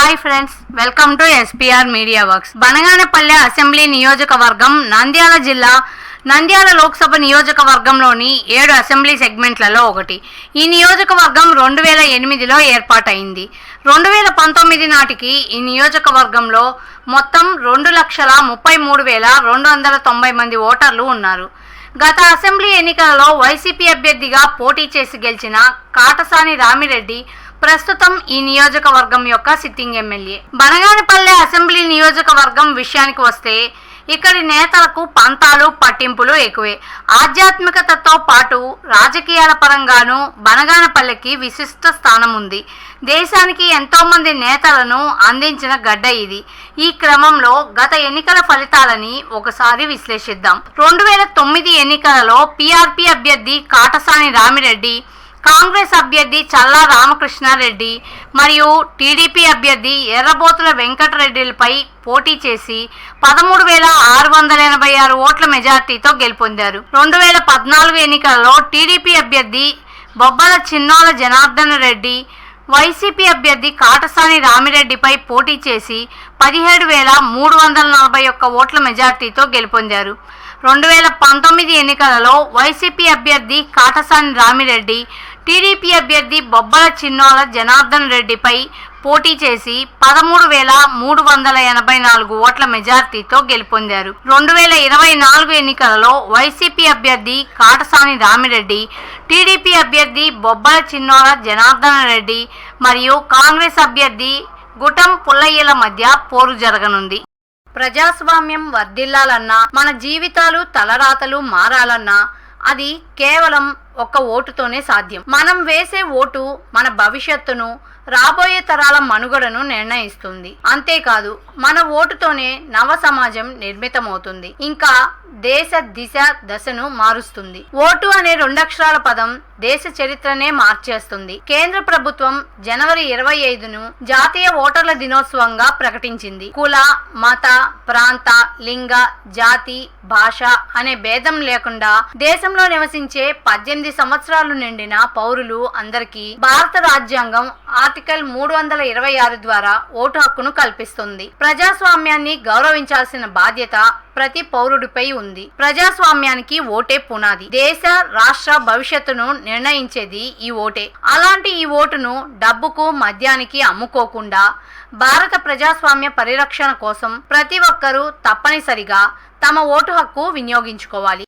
Hi friends, welcome to SPR media works. Banaganapalle assembly నియోజకవర్గం నంద్యాల జిల్లా నంద్యాల లోక్సభ నియోజకవర్గంలోని 7 అసెంబ్లీ సెగ్మెంట్లలో ఒకటి. ఈ నియోజకవర్గం 2008లో ఏర్పాటైంది. 2019 నాటికి ఈ నియోజకవర్గంలో మొత్తం 2,33,290 మంది ఓటర్లు ఉన్నారు. గత అసెంబ్లీ ఎన్నికలలో వైసీపీ అభ్యర్థిగా పోటీ చేసి గెలిచిన కాటసాని రామిరెడ్డి ప్రస్తుతం ఈ నియోజకవర్గం యొక్క సిట్టింగ్ ఎమ్మెల్యే. బనగానపల్లె అసెంబ్లీ నియోజకవర్గం విషయానికి వస్తే ఇక్కడి నేతలకు పంతాలు పట్టింపులు ఎక్కువే. ఆధ్యాత్మికతతో పాటు రాజకీయాల పరంగానూ బనగానపల్లెకి విశిష్ట స్థానం ఉంది. దేశానికి ఎంతోమంది నేతలను అందించిన గడ్డ ఇది. ఈ క్రమంలో గత ఎన్నికల ఫలితాలని ఒకసారి విశ్లేషిద్దాం. 2009 ఎన్నికలలో పీఆర్పీ అభ్యర్థి కాటసాని రామిరెడ్డి, కాంగ్రెస్ అభ్యర్థి చల్లా రామకృష్ణారెడ్డి మరియు టీడీపీ అభ్యర్థి ఎర్రబోతుల వెంకటరెడ్డిలపై పోటీ చేసి 13,686 ఓట్ల మెజార్టీతో గెలుపొందారు. 2014 ఎన్నికలలో టీడీపీ అభ్యర్థి బొబ్బల చిన్నోల జనార్దన రెడ్డి, వైసీపీ అభ్యర్థి కాటసాని రామిరెడ్డిపై పోటీ చేసి 17,341 ఓట్ల మెజార్టీతో గెలుపొందారు. 2019 ఎన్నికలలో వైసీపీ అభ్యర్థి కాటసాని రామిరెడ్డి, టీడీపీ అభ్యర్థి బొబ్బల చిన్నోల జనార్దన్ రెడ్డిపై పోటీ చేసి 13,384 ఓట్ల మెజార్టీతో గెలుపొందారు. 2024 ఎన్నికలలో వైసీపీ అభ్యర్థి కాటసాని రామిరెడ్డి, టీడీపీ అభ్యర్థి బొబ్బల చిన్నోల జనార్దన్ రెడ్డి మరియు కాంగ్రెస్ అభ్యర్థి గుటం పుల్లయ్యల మధ్య పోరు జరగనుంది. ప్రజాస్వామ్యం వర్ధిల్లాలన్నా, మన జీవితాలు తలరాతలు మారాలన్నా అది కేవలం ఒక్క ఓటుతోనే సాధ్యం. మనం వేసే ఓటు మన భవిష్యత్తును, రాబోయే తరాల మనుగడను నిర్ణయిస్తుంది. అంతేకాదు, మన ఓటుతోనే నవ సమాజం నిర్మితమవుతుంది, ఇంకా దేశ దిశ దశను మారుస్తుంది. ఓటు అనే 2 అక్షరాల పదం దేశ చరిత్రనే మార్చేస్తుంది. కేంద్ర ప్రభుత్వం జనవరి 25ను జాతీయ ఓటర్ల దినోత్సవంగా ప్రకటించింది. కుల, మత, ప్రాంత, లింగ, జాతి, భాష అనే భేదం లేకుండా దేశంలో నివసించే 18 సంవత్సరాలు నిండిన పౌరులు అందరికీ భారత రాజ్యాంగం ఆర్టికల్ 326 ద్వారా ఓటు హక్కును కల్పిస్తుంది. ప్రజాస్వామ్యాన్ని గౌరవించాల్సిన బాధ్యత ప్రతి పౌరుడిపై ఉంది. ప్రజాస్వామ్యానికి ఓటే పునాది. దేశ, రాష్ట్ర భవిష్యత్తును నిర్ణయించేది ఈ ఓటే. అలాంటి ఈ ఓటును డబ్బుకు, మద్యానికి అమ్ముకోకుండా భారత ప్రజాస్వామ్య పరిరక్షణ కోసం ప్రతి ఒక్కరూ తప్పనిసరిగా తమ ఓటు హక్కు వినియోగించుకోవాలి.